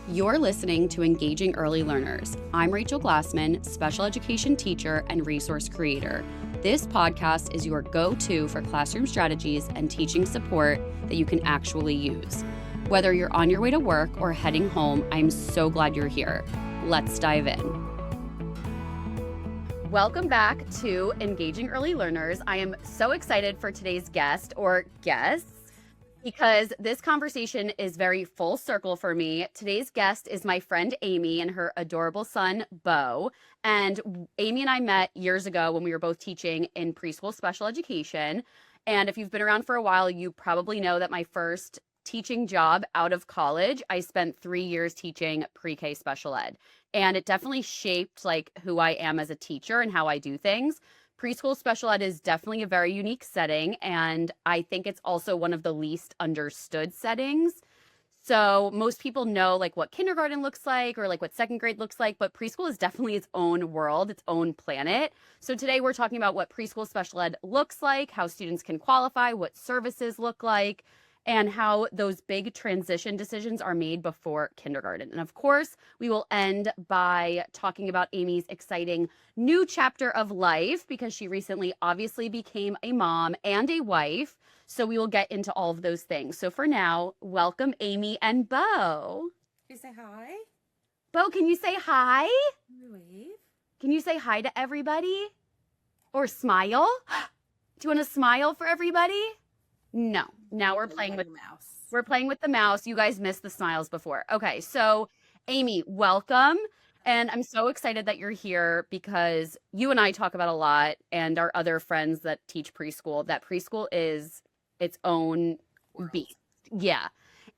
You're listening to Engaging Early Learners. I'm Rachel Glassman, special education teacher and resource creator. This podcast is your go-to for classroom strategies and teaching support that you can actually use. Whether you're on your way to work or heading home, I'm so glad you're here. Let's dive in. Welcome back to Engaging Early Learners. I am so excited for today's guest or guests, because this conversation is very full circle for me. Today's guest is my friend Amy and her adorable son, Bo. And Amy and I met years ago when we were both teaching in preschool special education. And if you've been around for a while, you probably know that my first teaching job out of college, I spent 3 years teaching pre-K special ed. And it definitely shaped like who I am as a teacher and how I do things. Preschool special ed is definitely a very unique setting, and I think it's also one of the least understood settings. So most people know like what kindergarten looks like or like what second grade looks like, but preschool is definitely its own world, its own planet. So today we're talking about what preschool special ed looks like, how students can qualify, what services look like, and how those big transition decisions are made before kindergarten. And of course, we will end by talking about Amy's exciting new chapter of life, because she recently obviously became a mom and a wife. So we will get into all of those things. So for now, welcome Amy and Bo. Can you say hi? Bo, can you say hi? Wave. Can you say hi to everybody? Or smile? Do you want to smile for everybody? No. Now we're playing with mouse. We're playing with the mouse. You guys missed the smiles before. Okay, so Amy, welcome. And I'm so excited that you're here because you and I talk about a lot, and our other friends that teach preschool, that preschool is its own beast. Yeah.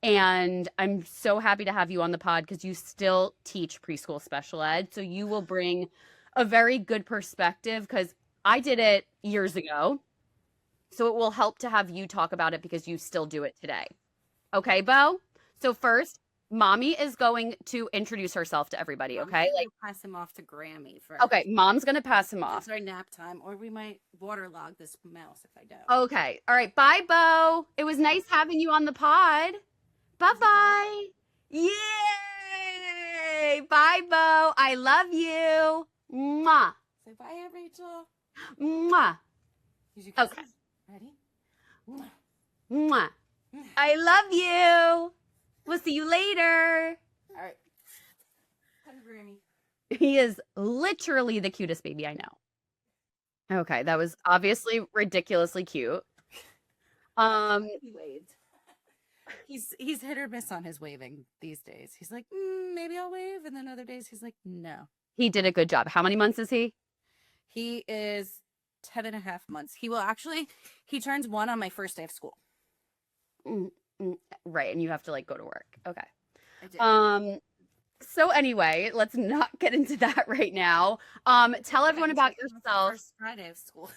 And I'm so happy to have you on the pod because you still teach preschool special ed. So you will bring a very good perspective, because I did it years ago. So it will help to have you talk about it because you still do it today. Okay, Bo? So first, Mommy is going to introduce herself to everybody, okay? Like pass him off to Grammy first. Okay, Mom's going to pass him off. It's our nap time, or we might waterlog this mouse if I don't. Okay. All right. Bye, Bo. It was nice having you on the pod. Bye-bye. Yay! Bye, Bo. I love you. Mwah. Say bye, Rachel. Mwah. Okay. Ready? Mwah. I love you. We'll see you later. All right. Hi, Grammy. He is literally the cutest baby I know. Okay, that was obviously ridiculously cute. He waved. He's hit or miss on his waving these days. He's like, maybe I'll wave, and then other days he's like, no. He did a good job. How many months is he? He is 10.5 months. He turns 1 on my first day of school. Right, and you have to like go to work. Okay. I did. So anyway, let's not get into that right now. Tell everyone about yourself. First Friday of school.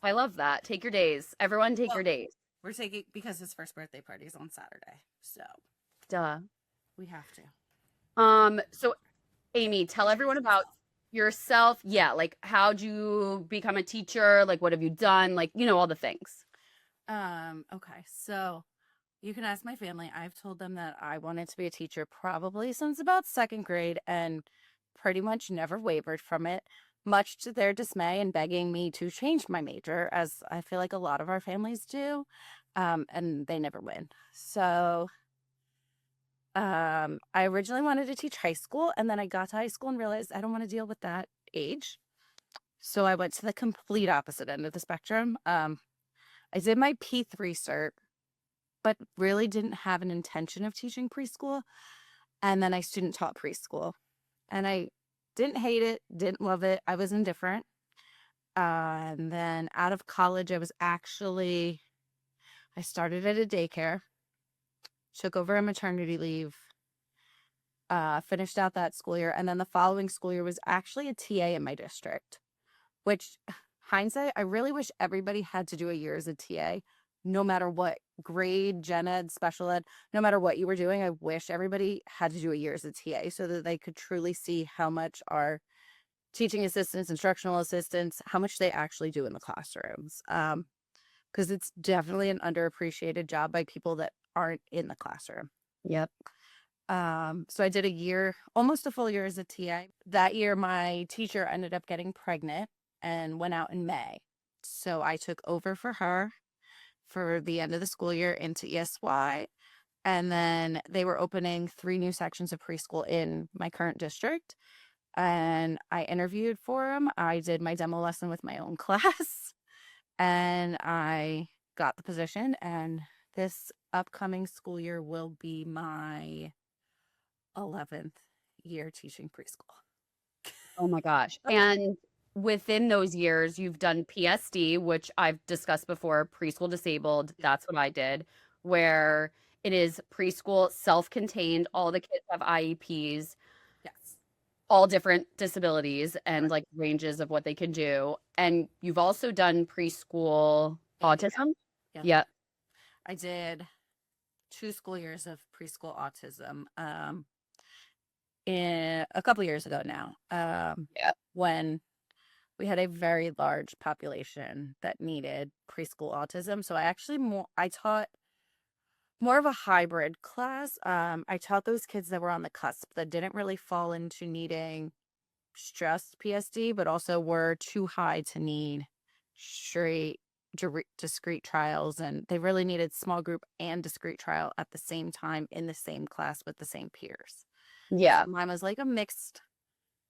I love that. Take your days. Everyone take your days. We're taking, because his first birthday party is on Saturday. So Duh. we have to. So Amy, tell everyone about yourself. Yeah, like how'd you become a teacher? Like what have you done? Like, all the things. Okay. So you can ask my family. I've told them that I wanted to be a teacher probably since about second grade and pretty much never wavered from it, much to their dismay and begging me to change my major, as I feel like a lot of our families do, and they never win. So I originally wanted to teach high school, and then I got to high school and realized I don't want to deal with that age. So I went to the complete opposite end of the spectrum. I did my P3 cert, but really didn't have an intention of teaching preschool. And then I student taught preschool. And I didn't hate it, didn't love it. I was indifferent. And then out of college, I started at a daycare, took over a maternity leave, finished out that school year. And then the following school year was actually a TA in my district, which hindsight, I really wish everybody had to do a year as a TA. No matter what grade, gen ed, special ed, no matter what you were doing, I wish everybody had to do a year as a TA so that they could truly see how much our teaching assistants, instructional assistants, how much they actually do in the classrooms. Because it's definitely an underappreciated job by people that aren't in the classroom. Yep. So I did a year, almost a full year as a TA. That year, my teacher ended up getting pregnant and went out in May. So I took over for her for the end of the school year into ESY. And then they were opening 3 new sections of preschool in my current district. And I interviewed for them. I did my demo lesson with my own class and I got the position. And this upcoming school year will be my 11th year teaching preschool. Oh my gosh. And within those years, you've done PSD, which I've discussed before, preschool disabled. Yeah. That's what I did, where it is preschool, self-contained. All the kids have IEPs, Yes. all different disabilities and Correct. like ranges of what they can do. And you've also done preschool Handicap. autism. Yeah. Yeah. I did 2 school years of preschool autism in a couple years ago now, Yeah. when we had a very large population that needed preschool autism. So I taught more of a hybrid class. I taught those kids that were on the cusp that didn't really fall into needing stress PSD, but also were too high to need straight discrete trials. And they really needed small group and discrete trial at the same time in the same class with the same peers. Yeah. So mine was like a mixed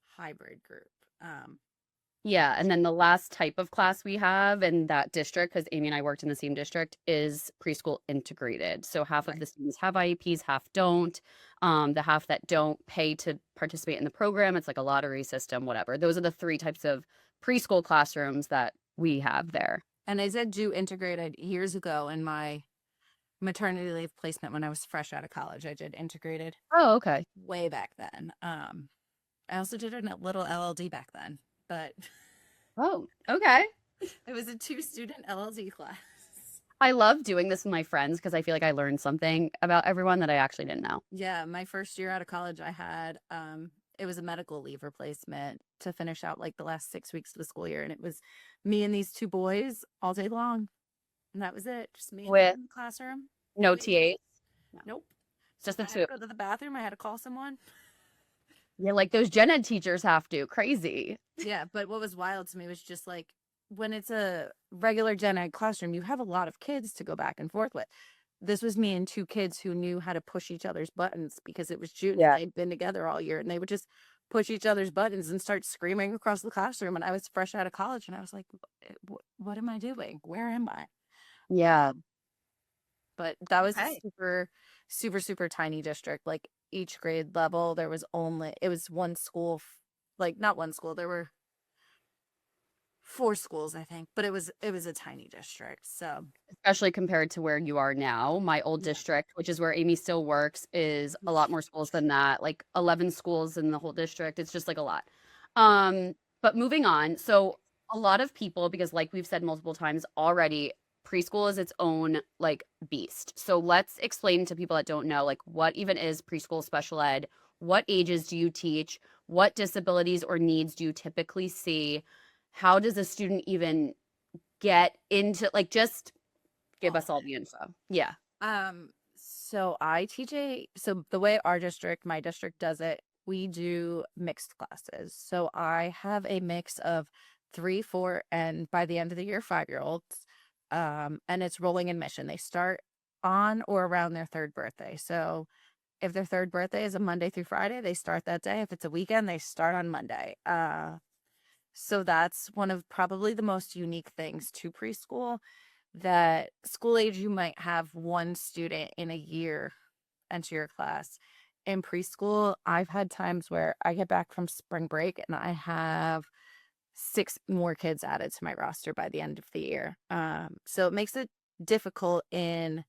hybrid group. Um, Yeah, and then the last type of class we have in that district, because Amy and I worked in the same district, is preschool integrated. So half of right. the students have IEPs, half don't. The half that don't pay to participate in the program. It's like a lottery system, whatever. Those are the 3 types of preschool classrooms that we have there. And I did do integrated years ago in my maternity leave placement when I was fresh out of college. I did integrated Oh, okay. way back then. I also did a little LLD back then, but Oh, okay. it was a 2-student LLD class. I love doing this with my friends because I feel like I learned something about everyone that I actually didn't know. Yeah, my first year out of college, I had it was a medical leave replacement to finish out like the last 6 weeks of the school year, and it was me and these 2 boys all day long, and that was it. Just me and them With in the classroom. no Nobody else. TAs. No, Nope. just If the I had two. to go to the bathroom, I had to call someone. Yeah, like those gen ed teachers have to. Crazy. Yeah, but what was wild to me was just like when it's a regular gen ed classroom, you have a lot of kids to go back and forth with. This was me and 2 kids who knew how to push each other's buttons because it was June and Yeah. they'd been together all year and they would just push each other's buttons and start screaming across the classroom. And I was fresh out of college and I was like, What am I doing? Where am I?" Yeah. But that was a Okay. super, super, super tiny district. Like each grade level, it was one school, like not one school, there were 4 schools, I think, but it was a tiny district. So Especially compared to where you are now. My old yeah. district, which is where Amy still works, is a lot more schools than that, like 11 schools in the whole district. It's just like a lot. But moving on. So a lot of people, because like we've said multiple times already, preschool is its own like beast. So let's explain to people that don't know, like what even is preschool special ed? What ages do you teach? What disabilities or needs do you typically see? How does a student even get into like just give All us of all it. the info. Yeah. So so the way my district does it, we do mixed classes. So I have a mix of 3, 4, and by the end of the year, 5-year-olds. And it's rolling admission. They start on or around their 3rd birthday. So if their 3rd birthday is a Monday through Friday, they start that day. If it's a weekend, they start on Monday. So that's one of probably the most unique things to preschool, that school age, you might have one student in a year enter your class. In preschool, I've had times where I get back from spring break and I have 6 more kids added to my roster by the end of the year. So it makes it difficult in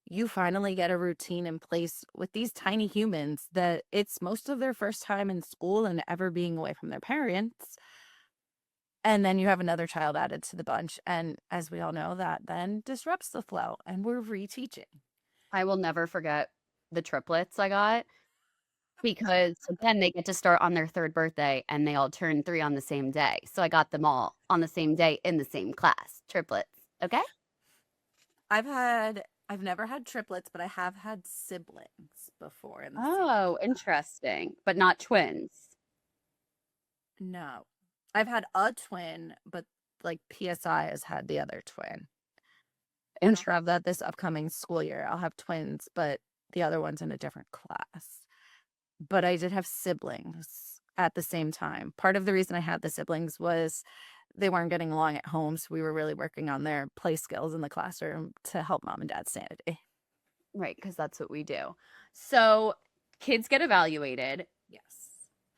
you finally get a routine in place with these tiny humans that it's most of their first time in school and ever being away from their parents. And then you have another child added to the bunch. And as we all know, that then disrupts the flow and we're reteaching. I will never forget the triplets I got because again, they get to start on their 3rd birthday and they all turn 3 on the same day. So I got them all on the same day in the same class. Triplets. Okay. I've never had triplets, but I have had siblings. before in the same Oh, class. interesting. But not twins. No. I've had a twin, but like PSI has had the other twin. And sure have that this upcoming school year. I'll have twins, but the other one's in a different class. But I did have siblings at the same time. Part of the reason I had the siblings was they weren't getting along at home, so we were really working on their play skills in the classroom to help mom and dad's sanity. Right, because that's what we do. So kids get evaluated. Yes.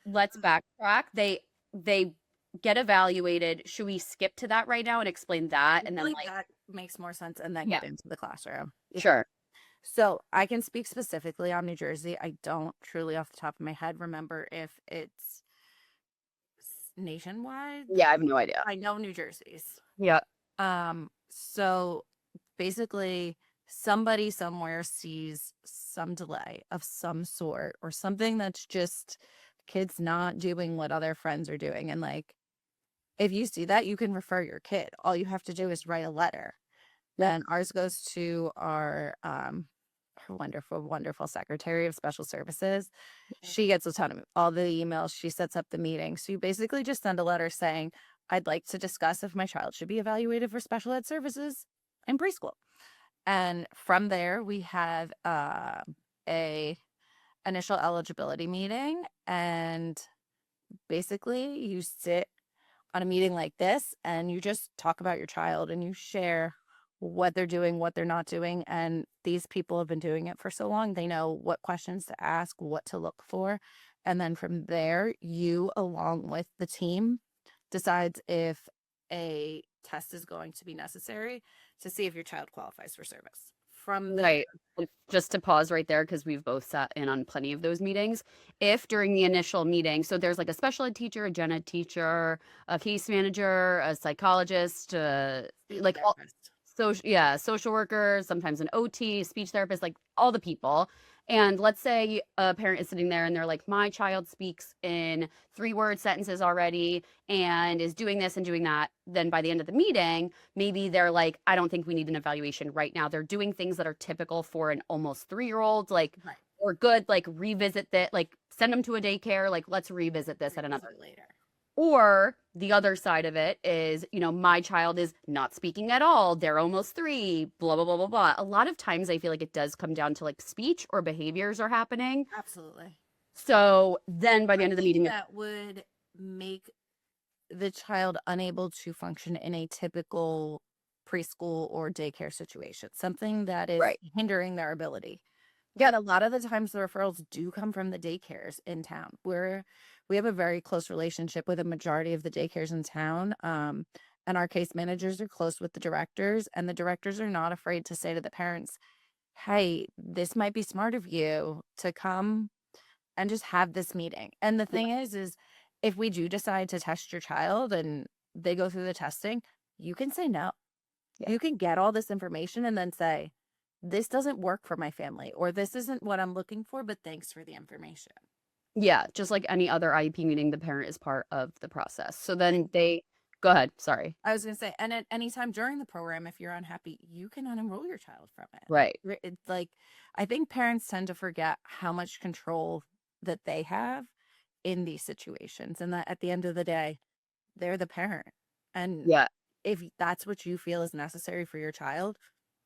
Let's backtrack. They get evaluated. Should we skip to that right now and explain that? And then Really, like, that makes more sense, and then yeah, get into the classroom. sure. So I can speak specifically on New Jersey. I don't truly off the top of my head remember if it's nationwide. Yeah, I have no idea. I know New Jersey's. Yeah. So basically somebody somewhere sees some delay of some sort or something that's just kids not doing what other friends are doing. And like, if you see that, you can refer your kid. All you have to do is write a letter. Then ours goes to her wonderful, wonderful secretary of special services. She gets a ton of all the emails. She sets up the meeting. So you basically just send a letter saying, I'd like to discuss if my child should be evaluated for special ed services in preschool. And from there, we have a initial eligibility meeting. And basically, you sit on a meeting like this and you just talk about your child and you share what they're doing, what they're not doing. And these people have been doing it for so long, they know what questions to ask, what to look for. And then from there, you, along with the team, decides if a test is going to be necessary to see if your child qualifies for service. From there, Right. Just to pause right there, because we've both sat in on plenty of those meetings. If during the initial meeting, so there's like a special ed teacher, a gen ed teacher, a case manager, a psychologist, like all, therapist. social workers, sometimes an OT, speech therapist, like all the people. And let's say a parent is sitting there and they're like, my child speaks in 3-word sentences already and is doing this and doing that. Then by the end of the meeting, maybe they're like, I don't think we need an evaluation right now. They're doing things that are typical for an almost 3-year-old, like, Right. or good, like revisit that, like send them to a daycare, like let's revisit this at another. Later. Or the other side of it is, my child is not speaking at all. They're almost 3, blah, blah, blah, blah, blah. A lot of times I feel like it does come down to like speech or behaviors are happening. Absolutely. So then by the end of the meeting, that would make the child unable to function in a typical preschool or daycare situation, something that is right. hindering their ability. Yeah, a lot of the times the referrals do come from the daycares in town. We have a very close relationship with a majority of the daycares in town. And our case managers are close with the directors, and the directors are not afraid to say to the parents, hey, this might be smart of you to come and just have this meeting. And the thing is if we do decide to test your child and they go through the testing, you can say no. Yeah. You can get all this information and then say, this doesn't work for my family, or this isn't what I'm looking for, but thanks for the information. Yeah, just like any other IEP meeting, the parent is part of the process. So then go ahead. Sorry. I was going to say, and at any time during the program, if you're unhappy, you can unenroll your child from it. Right. It's like, I think parents tend to forget how much control that they have in these situations, and that at the end of the day, they're the parent. And Yeah. if that's what you feel is necessary for your child,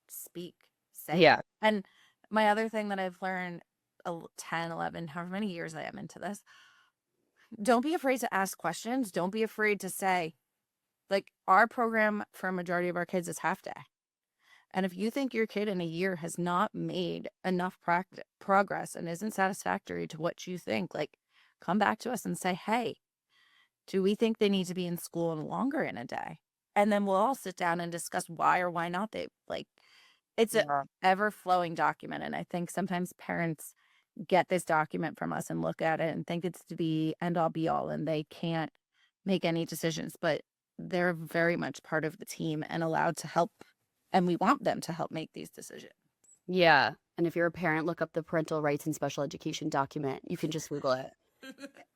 speak, say. Yeah. And my other thing that I've learned 10, 11, however many years I am into this, don't be afraid to ask questions. Don't be afraid to say, like, our program for a majority of our kids is half day. And if you think your kid in a year has not made enough progress and isn't satisfactory to what you think, like, come back to us and say, hey, do we think they need to be in school longer in a day? And then we'll all sit down and discuss why or why not they, like, it's an ever flowing document. And I think sometimes parents get this document from us and look at it and think it's to be end all be all, and they can't make any decisions, but they're very much part of the team and allowed to help. And we want them to help make these decisions. Yeah. And if you're a parent, look up the parental rights and special education document. You can just Google it.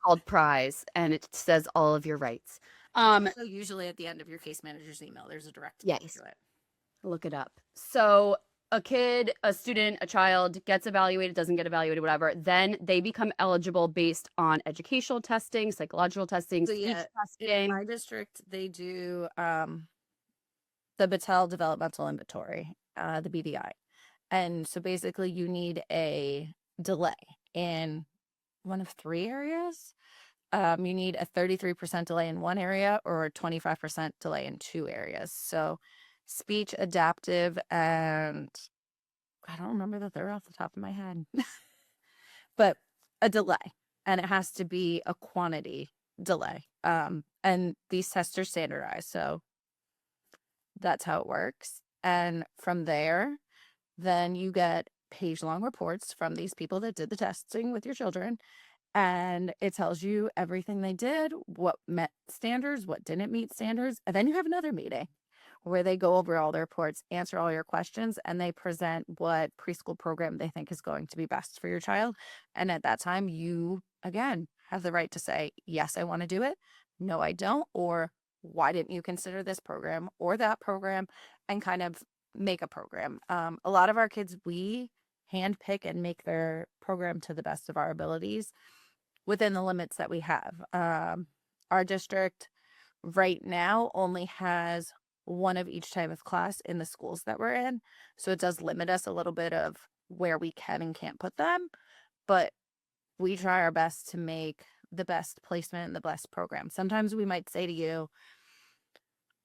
Called Prize, and it says all of your rights. So usually at the end of your case manager's email, there's a direct link to it. Look it up. So a student, a child gets evaluated, doesn't get evaluated, whatever, then they become eligible based on educational testing, psychological testing, So speech yeah, in testing. my district, they do the Battelle Developmental Inventory, the BDI. And so basically you need a delay in one of three areas. You need a 33% delay in one area or a 25% delay in two areas. So speech, adaptive, and I don't remember the third off the top of my head, but a delay. And it has to be a quantity delay. And these tests are standardized. So that's how it works. And from there, then you get page long reports from these people that did the testing with your children. And it tells you everything they did, what met standards, what didn't meet standards. And then you have another meeting where they go over all the reports, answer all your questions, and they present what preschool program they think is going to be best for your child. And at that time, you again have the right to say, yes, I want to do it. No, I don't. Or why didn't you consider this program or that program, and kind of make a program. A lot of our kids, we handpick and make their program to the best of our abilities within the limits that we have. Our district right now only has one of each type of class in the schools that we're in. So it does limit us a little bit of where we can and can't put them. But we try our best to make the best placement and the best program. Sometimes we might say to you,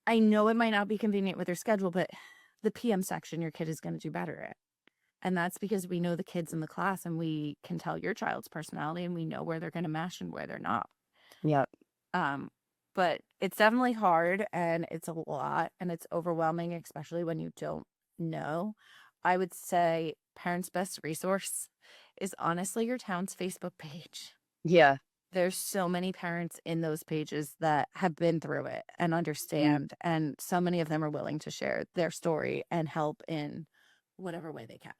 I know it might not be convenient with your schedule, but the PM section your kid is going to do better at. And that's because we know the kids in the class and we can tell your child's personality and we know where they're going to mesh and where they're not. Yep. Um, but it's definitely hard and it's a lot and it's overwhelming, especially when you don't know. I would say parents' best resource is honestly your town's Facebook page. Yeah. There's so many parents in those pages that have been through it and understand, and so many of them are willing to share their story and help in whatever way they can.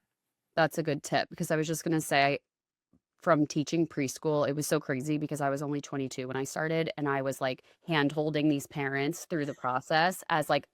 That's a good tip because I was just going to say, from teaching preschool, it was so crazy because I was only 22 when I started and I was like hand holding these parents through the process as like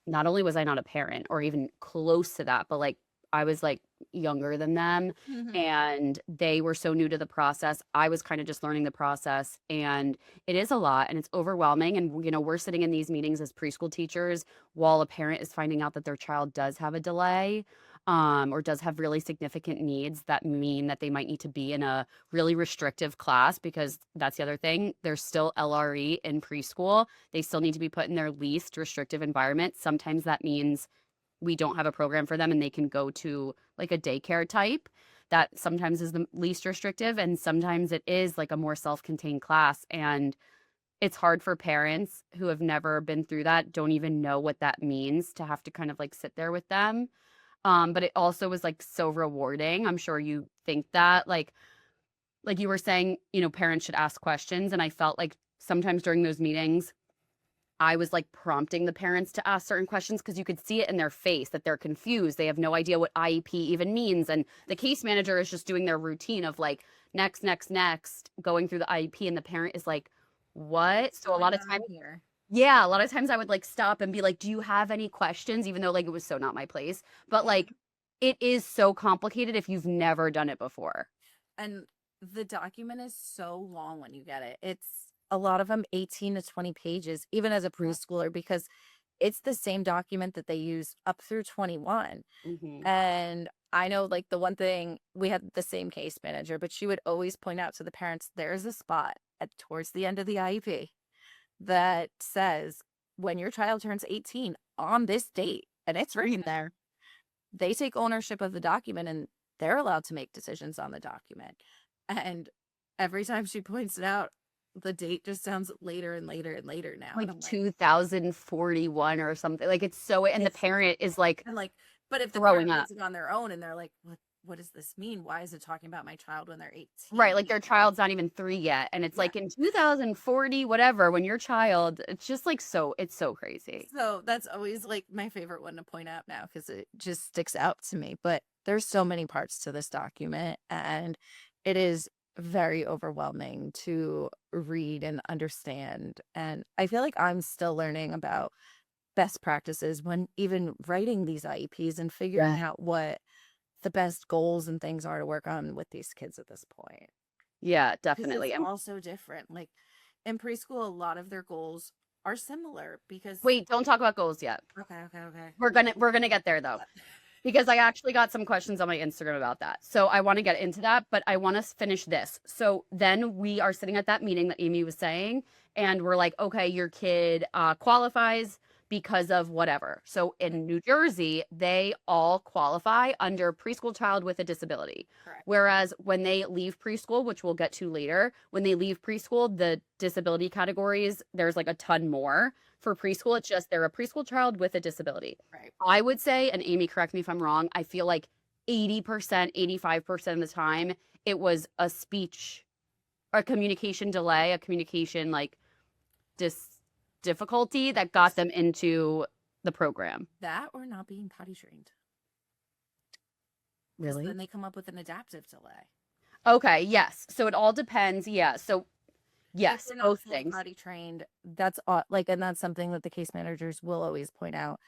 not only was I not a parent or even close to that, but like I was like younger than them Mhm. and they were so new to the process. I was kind of just learning the process and it is a lot and it's overwhelming and we're sitting in these meetings as preschool teachers while a parent is finding out that their child does have a delay or does have really significant needs that mean that they might need to be in a really restrictive class because that's the other thing. There's still LRE in preschool. They still need to be put in their least restrictive environment. Sometimes that means we don't have a program for them and they can go to like a daycare type that sometimes is the least restrictive and sometimes it is like a more self-contained class and it's hard for parents who have never been through that, don't even know what that means to have to kind of like sit there with them but it also was like so rewarding. I'm sure you think that like you were saying, parents should ask questions and I felt like sometimes during those meetings I was like prompting the parents to ask certain questions because you could see it in their face that they're confused. They have no idea what IEP even means and the case manager is just doing their routine of like next next next going through the IEP and the parent is like what? What's So a going lot of on times here? yeah, a lot of times I would, like, stop and be like, "Do you have any questions?" Even though, like, it was so not my place, but, Yeah. like, it is so complicated if you've never done it before. And the document is so long when you get it. It's a lot of them 18 to 20 pages, even as a preschooler, because it's the same document that they use up through 21. Mhm. And I know, like, the one thing we had the same case manager, but she would always point out to the parents there's a spot at towards the end of the IEP that says when your child turns 18 on this date, and it's written there, they take ownership of the document and they're allowed to make decisions on the document. And every time she points it out, the date just sounds later and later and later now. And Like, I'm like, 2041 or something, like, it's so and the it's parent is, like, and like, but if the throwing parent up. reads it on their own and they're like, what does this mean? Why is it talking about my child when they're Right, like, 18? their child's not even 3 yet, and it's, Yeah. like, in 2040, whatever, when your child it's just, like, it's so crazy. So that's always like my favorite one to point out now because it just sticks out to me. But there's so many parts to this document, and it is very overwhelming to read and understand. And I feel like I'm still learning about best practices when even writing these IEPs and figuring Yeah. out what the best goals and things are to work on with these kids at this point. Yeah, Because it's definitely. And also different. Like in preschool, a lot of their goals are similar because wait, don't talk about goals yet. okay. We're gonna get there though. What? Because I actually got some questions on my Instagram about that. So I want to get into that, but I want to finish this. So then we are sitting at that meeting that Amy was saying, and we're like, okay, your kid qualifies because of whatever. So in New Jersey, they all qualify under preschool child with a disability. Correct. Whereas when they leave preschool, which we'll get to later, when they leave preschool, the disability categories, there's like a ton more. For preschool, it's just they're a preschool child with a disability. Right. I would say, and Amy, correct me if I'm wrong, I feel like 80%, 85% of the time, it was a speech or a communication delay, a communication like dis difficulty that got them into the program. That or not being potty trained. Really? Then they come up with an adaptive delay. Okay, yes. So it all depends. Yeah. So If yes, they're not both fully things. potty trained, that's like, and that's something that the case managers will always point out.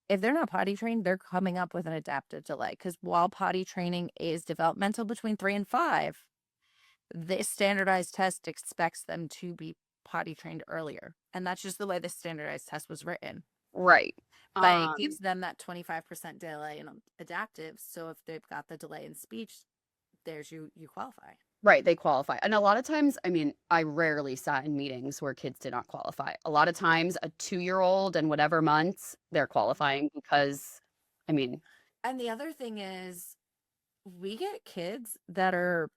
If they're not potty trained, they're coming up with an adaptive delay because while potty training is developmental between 3 and 5, this standardized test expects them to be potty trained earlier. And that's just the way the standardized test was written. Right. But it gives them that 25% delay in adaptive. So if they've got the delay in speech, there's you qualify. Right, they qualify. And a lot of times, I mean, I rarely sat in meetings where kids did not qualify. A lot of times, a 2-year-old and whatever months, they're qualifying because, I mean, And the other thing is, we get kids that are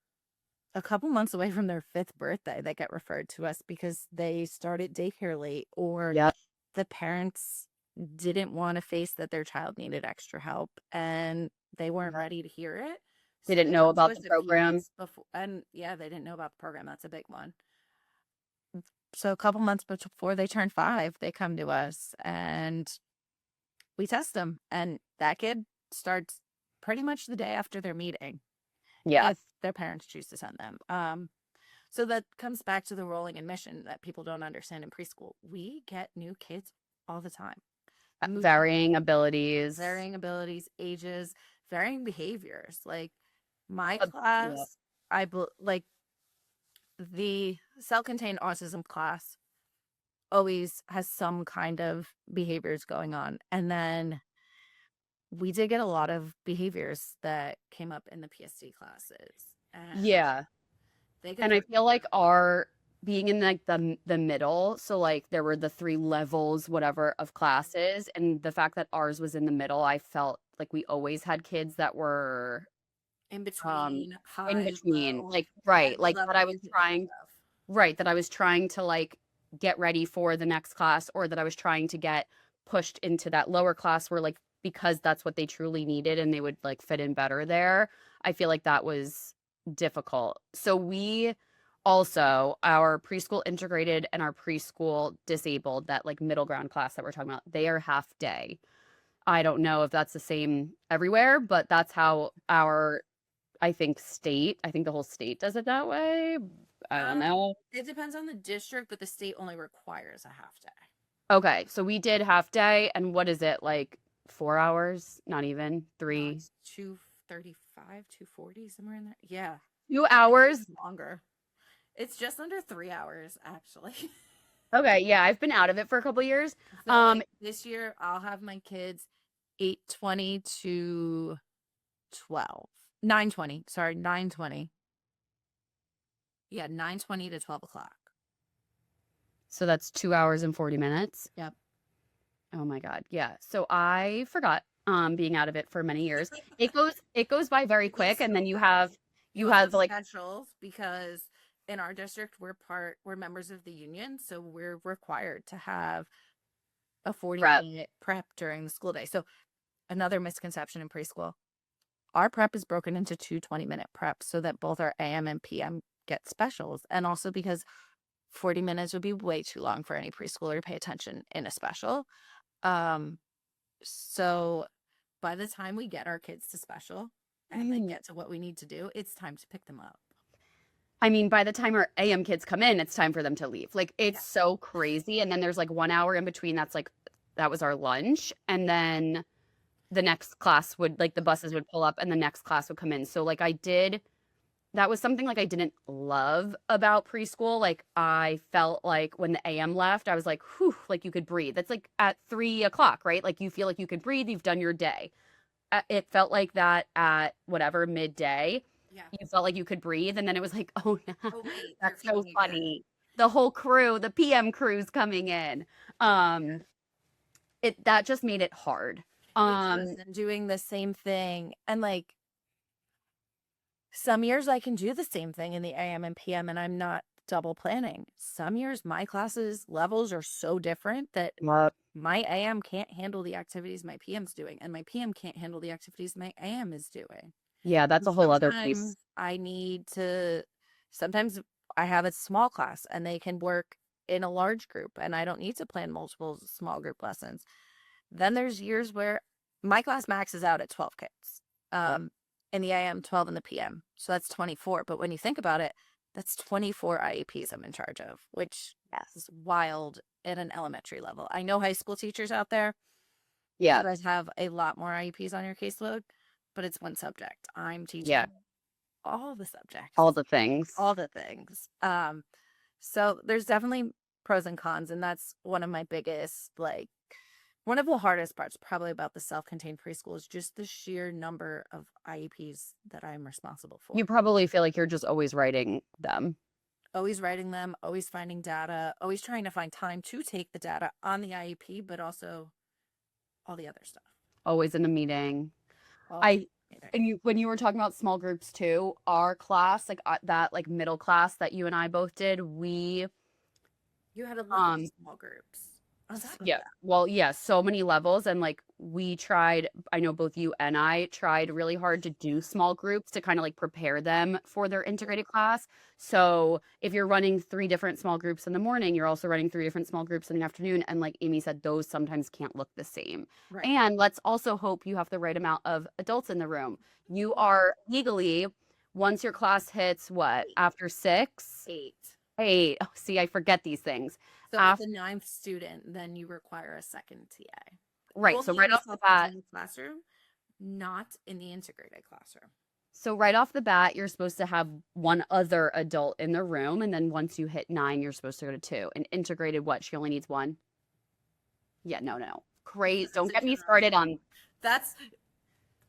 a couple months away from their 5th birthday that get referred to us because they started daycare late or yeah, the parents didn't want to face that their child needed extra help and they weren't ready to hear it. they So didn't they know come to about us the a few program. months before, and yeah, they didn't know about the program. That's a big one. So a couple months before they turn 5, they come to us and we test them. And that kid starts pretty much the day after their meeting Yeah, if their parents choose to send them. So that comes back to the rolling admission that people don't understand in preschool. We get new kids all the time. varying abilities. Varying abilities, ages, varying behaviors. Like my Yeah. class, like the self-contained autism class always has some kind of behaviors going on. And then we did get a lot of behaviors that came up in the PSD classes. And Yeah. they get And I their feel like our being in like the middle, so like there were the 3 levels, whatever, of classes, and the fact that ours was in the middle, I felt like we always had kids that were in um between in high, between, low, like right, entry like that level I was behavior trying stuff. right, that I was trying to like get ready for the next class or that I was trying to get pushed into that lower class where like because that's what they truly needed and they would like fit in better there. I feel like that was difficult. So we also our preschool integrated and our preschool disabled, that like middle ground class that we're talking about, they are half day. I don't know if that's the same everywhere, but that's how our I think the whole state does it that way. I don't know. It depends on the district, but the state only requires a half day. Okay, so we did half day, and what is it, like 4 hours? Not even No, 3. it's 235, 240, somewhere in there. Yeah, 2 hours? longer. It's just under 3 hours, actually. Okay, yeah, I've been out of it for a couple years. So Um, like this year, I'll have my kids 8:20 to 12. 9:20. Sorry, 9:20. Yeah, 9:20 to 12 o'clock. so that's 2 hours and 40 minutes. Yep. Oh my God. Yeah. So I forgot being out of it for many years. It goes by very It goes quick, and so then you fast. have You you also have have like specials because in our district we're members of the union, so we're required to have a prep. 40-minute prep during the school day. So another misconception in preschool, our prep is broken into 2 20-minute preps so that both our AM and PM get specials. And also because 40 minutes would be way too long for any preschooler to pay attention in a special. Um, so by the time we get our kids to special and they get to what we need to do, it's time to pick them up. I mean, by the time our AM kids come in, it's time for them to leave. Like Yeah. it's so crazy. And then there's like 1 hour in between that's like that was our lunch. And then the next class would like the buses would pull up and the next class would come in. So like I did that was something like I didn't love about preschool. Like I felt like when the AM left, I was like, whew, like you could breathe. That's like at 3 o'clock, right? Like you feel like you could breathe, you've done your day. It felt like that at whatever midday. Yeah. You felt like you could breathe, and then it was like, oh no, Oh wait, they're that's so coming again. funny. The whole crew, the PM crew's coming in. Um, it that just made it hard. It does. Um, I'm doing the same thing. And like some years I can do the same thing in the AM and PM and I'm not double planning. Some years my classes levels are so different that Yep. my AM can't handle the activities my PM's doing, and my PM can't handle the activities my AM is doing. Yeah, that's And a whole other piece. sometimes I have a small class and they can work in a large group and I don't need to plan multiple small group lessons. Then there's years where my class maxes out at 12 kids. Yep. In the AM, 12 in the PM. So that's 24. But when you think about it, that's 24 IEPs I'm in charge of, which Yes. is wild at an elementary level. I know high school teachers out there, you Yeah. guys have a lot more IEPs on your caseload, but it's one subject. I'm teaching Yeah. all the subjects, All the things. all the things. So there's definitely pros and cons, and that's one of my biggest, like, one of the hardest parts probably about the self-contained preschool is just the sheer number of IEPs that I'm responsible for. You probably feel like you're just always writing them. Always writing them, always finding data, always trying to find time to take the data on the IEP, but also all the other stuff. Always in a meeting. All I and you when you were talking about small groups too, our class, like that like middle class that you and I both did, we You had 11 um small groups on top of yeah, that. well, yeah, so many levels and like we tried, I know both you and I tried really hard to do small groups to kind of like prepare them for their integrated class. So, if you're running three different small groups in the morning, you're also running three different small groups in the afternoon and like Amy said those sometimes can't look the same. Right. And let's also hope you have the right amount of adults in the room. You are legally once your class hits what? Eight. After 6? Eight. 8. Oh, see, I forget these things. So with the ninth student, then you require a second TA. Right. So Only in right the off the bat, self-contained classroom, not in the integrated classroom. you're supposed to have one other adult in the room, and then once you hit 9, you're supposed to go to 2. And integrated, what? She only needs 1. Yeah, no, no. Crazy. Don't get me started on. That's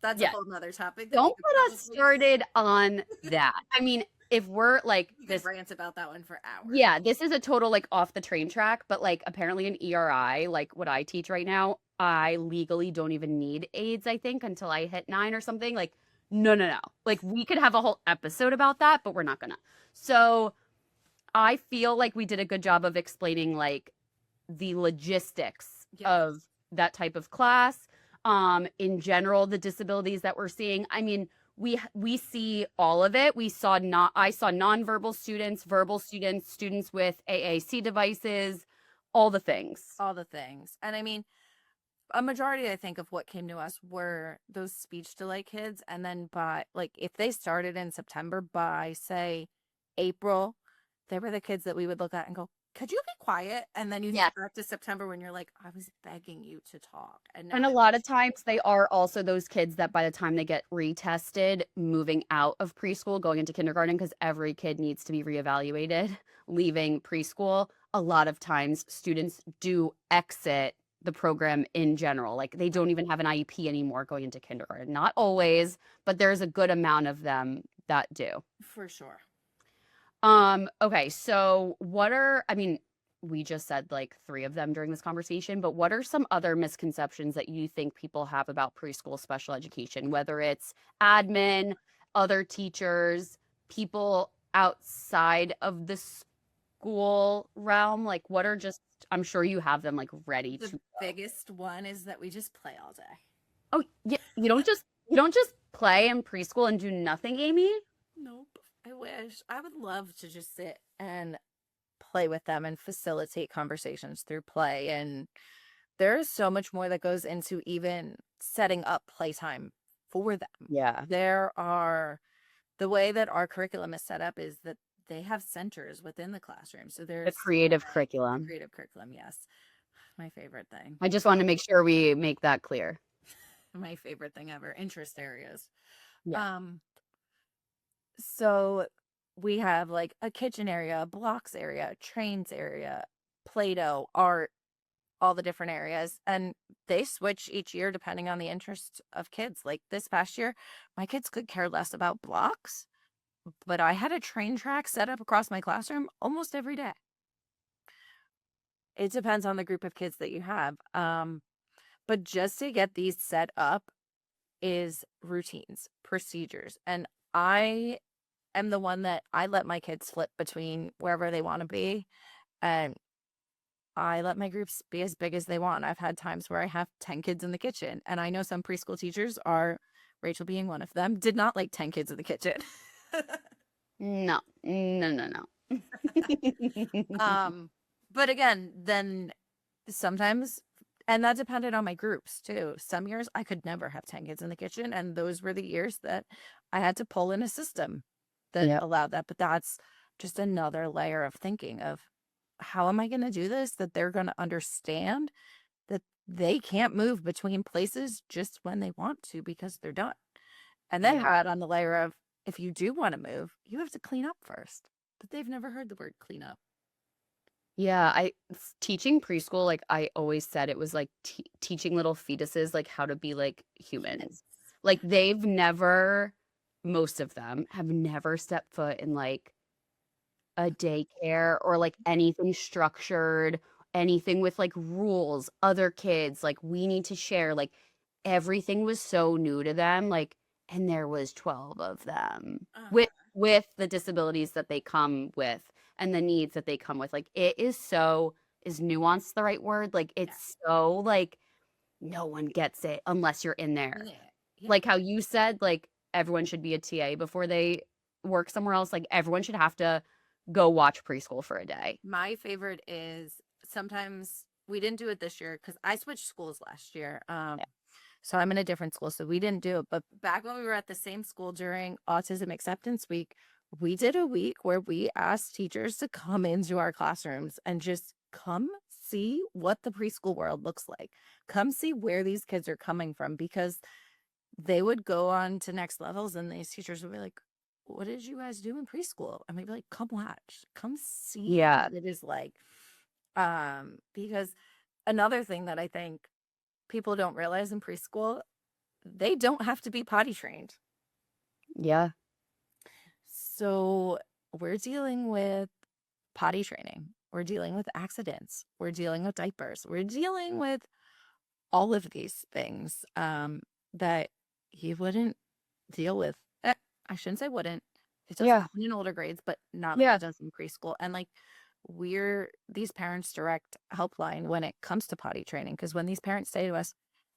a Yeah. whole nother topic. Don't put us started on that. I mean, if we're like We could this, rant about that one for hours. yeah, this is a total like off the train track, but like apparently in ERI, like what I teach right now, I legally don't even need aides, I think, until I hit 9 or something. Like, no, no, no. Like we could have a whole episode about that, but we're not gonna. So I feel like we did a good job of explaining like the logistics Yes. of that type of class. In general, the disabilities that we're seeing. I mean, we see all of it. I saw nonverbal students, verbal students, students with AAC devices, all the things. All the things. And I mean, a majority, I think, of what came to us were those speech delay kids. And then by, like, if they started in September, by, say, April, they were the kids that we would look at and go, could you be quiet? And then you Yeah. get back to September when you're like, I was begging you to talk. And And a lot of times they are also those kids that by the time they get retested, moving out of preschool, going into kindergarten, because every kid needs to be reevaluated, leaving preschool. A lot of times students do exit the program in general. Like they don't even have an IEP anymore going into kindergarten. Not always, but there's a good amount of them that do. for sure. Okay, so I mean, we just said like 3 of them during this conversation, but what are some other misconceptions that you think people have about preschool special education, whether it's admin, other teachers, people outside of the school realm? Like what are just I'm sure you have them like ready The to biggest one is that we just play all day. Oh, yeah, you don't just play in preschool and do nothing, Amy? Nope. I wish. I would love to just sit and play with them and facilitate conversations through play. And there is so much more that goes into even setting up playtime for them. Yeah. The way that our curriculum is set up is that they have centers within the classroom. So The there's creative curriculum. creative curriculum, yes. My favorite thing. I just want to make sure we make that clear. My favorite thing ever. Interest areas. Yeah. Um, so we have like a kitchen area, a blocks area, trains area, Play-Doh, art, all the different areas. And they switch each year depending on the interests of kids. Like this past year, my kids could care less about blocks, but I had a train track set up across my classroom almost every day. It depends on the group of kids that you have. But just to get these set up is routines, procedures. And I am the one that I let my kids flip between wherever they want to be. And I let my groups be as big as they want. I've had times where I have 10 kids in the kitchen. And I know some preschool teachers are, Rachel being one of them, did not like 10 kids in the kitchen. No, no, no, no. um, but again, then sometimes, and that depended on my groups too. Some years I could never have 10 kids in the kitchen. And those were the years that I had to pull in a system that Yeah. allowed that. But that's just another layer of thinking of how am I going to do this that they're going to understand that they can't move between places just when they want to because they're done. And then Yeah. add on the layer of if you do want to move, you have to clean up first. But they've never heard the word clean up. Yeah, teaching preschool, like I always said, it was like teaching little fetuses like how to be like humans. Like they've never, most of them have never stepped foot in like a daycare or like anything structured, anything with like rules, other kids, like we need to share, like everything was so new to them, like, and there was 12 of them with the disabilities that they come with and the needs that they come with. Like it is so is nuanced the right word? Like Yeah. it's so like no one gets it unless you're in there. Yeah. Yeah. Like how you said, like everyone should be a TA before they work somewhere else. Like everyone should have to go watch preschool for a day. My favorite is sometimes we didn't do it this year because I switched schools last year. Yeah. So I'm in a different school, so we didn't do it. But back when we were at the same school during Autism Acceptance Week, we did a week where we asked teachers to come into our classrooms and just come see what the preschool world looks like. Come see where these kids are coming from because they would go on to next levels and these teachers would be like, what did you guys do in preschool? And we'd be like, come watch, come see Yeah. what it is like. Because another thing that I think people don't realize in preschool, they don't have to be potty trained. Yeah. So we're dealing with potty training. We're dealing with accidents. We're dealing with diapers. We're dealing with all of these things that you wouldn't deal with. I shouldn't say wouldn't. It does Yeah. happen in older grades, but not like Yeah. it does in preschool. And like we're these parents direct helpline when it comes to potty training. Because when these parents say to us,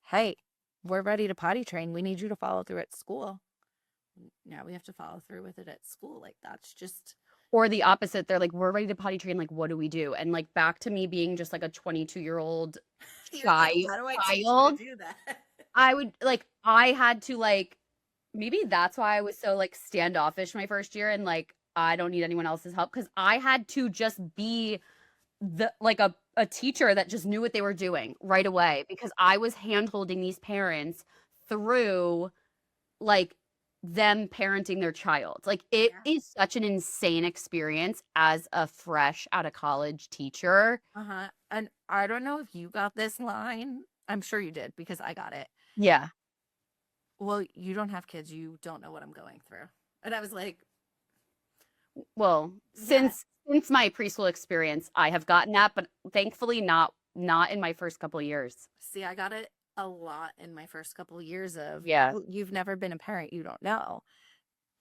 hey, we're ready to potty train, we need you to follow through at school. Now we have to follow through with it at school. Like that's just Or the opposite. They're like, we're ready to potty train. Like, what do we do? And like back to me being just like a 22-year-old you're like, child, how do I teach you to do that? I would like, I had to like, maybe that's why I was so like standoffish my first year and like, I don't need anyone else's help because I had to just be the like a teacher that just knew what they were doing right away because I was hand holding these parents through like them parenting their child. Like it Yeah. is such an insane experience as a fresh out of college teacher. And I don't know if you got this line. I'm sure you did because I got it. Yeah. Well, you don't have kids. You don't know what I'm going through. And I was like, Well, yeah. since my preschool experience, I have gotten that, but thankfully not in my first couple years. See, I got it a lot in my first couple of years of, Yeah. "Oh, you've never been a parent. You don't know."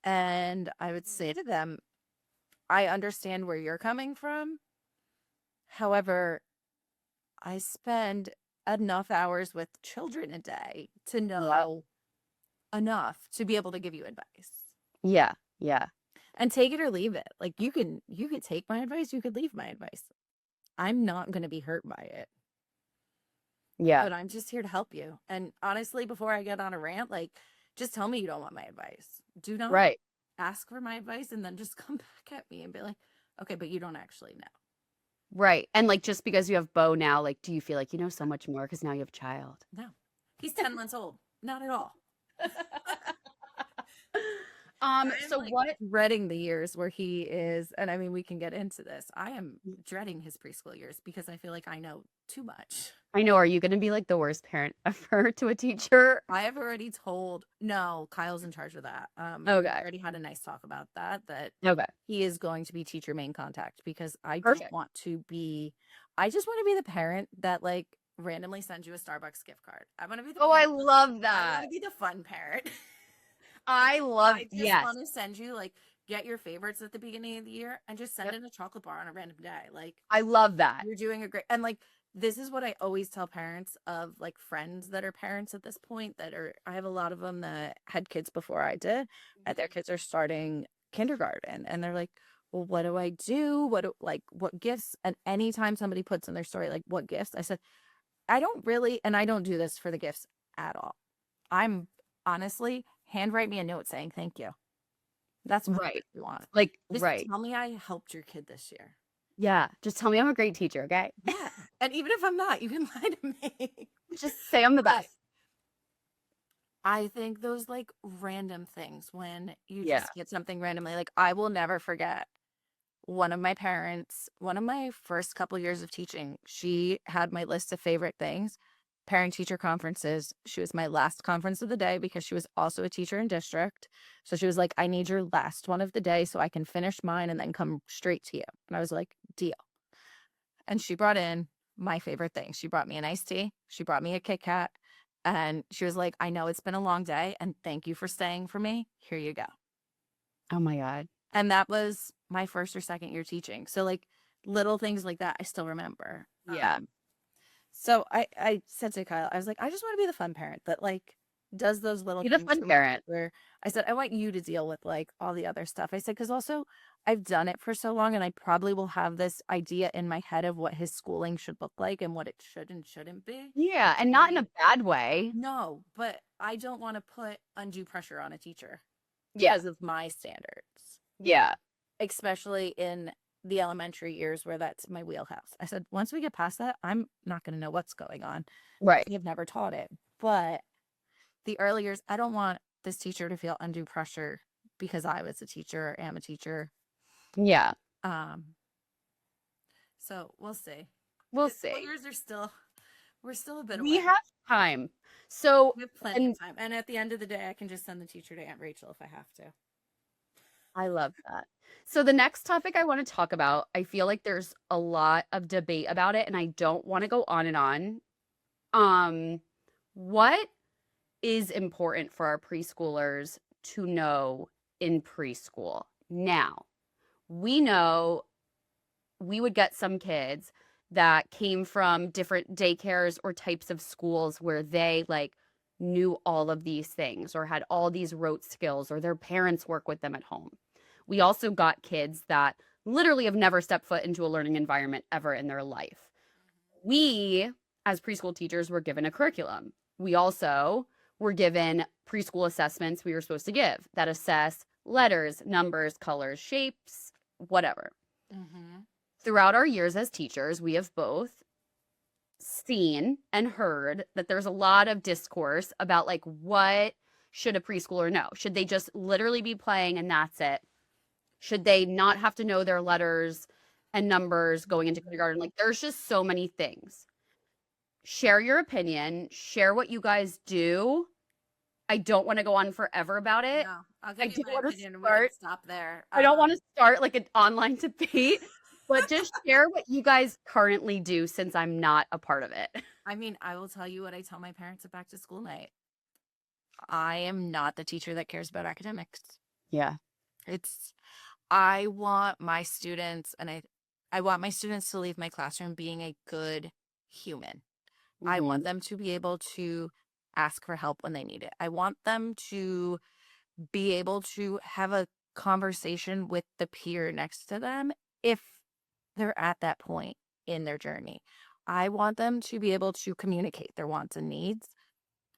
And I would say to them, I understand where you're coming from. However, I spend enough hours with children a day to know enough to be able to give you advice. Yeah. Yeah. And take it or leave it. Like you could take my advice, you could leave my advice. I'm not going to be hurt by it. Yeah. But I'm just here to help you. And honestly, before I get on a rant, like just tell me you don't want my advice. Do not Right. ask for my advice and then just come back at me and be like, "Okay, but you don't actually know." Right. And like just because you have Bo now, like do you feel like you know so much more because now you have a child? No, he's 10 months old. Not at all. I am So like what dreading the years where he is, and I mean, we can get into this. I am dreading his preschool years because I feel like I know too much. I know, are you gonna be like the worst parent ever to a teacher? I have already told, no, Kyle's in charge of that. We Okay. already had a nice talk about that, that Okay. he is going to be teacher main contact because Perfect. I just want to be the parent that like randomly sends you a Starbucks gift card. I want to be the Oh, I parent. love I want that. to be the fun parent. I love I just yes. want to send you like get your favorites at the beginning of the year and just send Yep. in a chocolate bar on a random day. Like I love that. you're doing a great and like this is what I always tell parents of like friends that are parents at this point that are I have a lot of them that had kids before I did and their kids are starting kindergarten and they're like, well, what do I do? What gifts? And anytime somebody puts in their story like what gifts, I said, I don't really and I don't do this for the gifts at all. I'm honestly handwrite me a note saying thank you. That's what Right. you want. Like, Just right. tell me I helped your kid this year. Yeah. Just tell me I'm a great teacher, okay? Yeah. And even if I'm not, you can lie to me. Just say I'm the But best. I think those like random things when you Yeah. just get something randomly, like I will never forget one of my parents, one of my first couple years of teaching, she had my list of favorite things. Parent teacher conferences. She was my last conference of the day because she was also a teacher in district. So she was like, I need your last one of the day so I can finish mine and then come straight to you. And I was like, deal. And she brought in my favorite thing. She brought me an iced tea. She brought me a Kit Kat. And she was like, I know it's been a long day and thank you for staying for me. Here you go. Oh my God. And that was my first or second year teaching. So like little things like that, I still remember. Yeah. So I said to Kyle, I was like, I just want to be the fun parent that like does those little Be the things fun for my kid parent. where I said, I want you to deal with like all the other stuff. I said, because also I've done it for so long and I probably will have this idea in my head of what his schooling should look like and what it should and shouldn't be. Yeah. And not in a bad way. No, but I don't want to put undue pressure on a teacher Yeah. because of my standards, Yeah. especially in the elementary years where that's my wheelhouse. I said, once we get past that, I'm not going to know what's going on. Right. We have never taught it. But the early years, I don't want this teacher to feel undue pressure because I was a teacher or am a teacher. Yeah. Um, so we'll see. We'll The school see. years are still, we're still a bit We away. have time. So, We have plenty and of time. And at the end of the day, I can just send the teacher to Aunt Rachel if I have to. I love that. So the next topic I want to talk about, I feel like there's a lot of debate about it and I don't want to go on and on. Um, what is important for our preschoolers to know in preschool? Now, we know we would get some kids that came from different daycares or types of schools where they like knew all of these things or had all these rote skills or their parents work with them at home. We also got kids that literally have never stepped foot into a learning environment ever in their life. We, as preschool teachers, were given a curriculum. We also were given preschool assessments we were supposed to give that assess letters, numbers, colors, shapes, whatever. Mm-hmm. Throughout our years as teachers, we have both seen and heard that there's a lot of discourse about like what should a preschooler know? Should they just literally be playing and that's it? Should they not have to know their letters and numbers going into kindergarten? Like there's just so many things. Share your opinion, share what you guys do. I don't want to go on forever about it. No, I'll I give you do my want to opinion and we can start stop there. I don't want to start like an online debate, but just share what you guys currently do since I'm not a part of it. I mean, I will tell you what I tell my parents at back to school night. I am not the teacher that cares about academics. Yeah. It's I want my students and I want my students to leave my classroom being a good human. I want them to be able to ask for help when they need it. I want them to be able to have a conversation with the peer next to them if they're at that point in their journey. I want them to be able to communicate their wants and needs.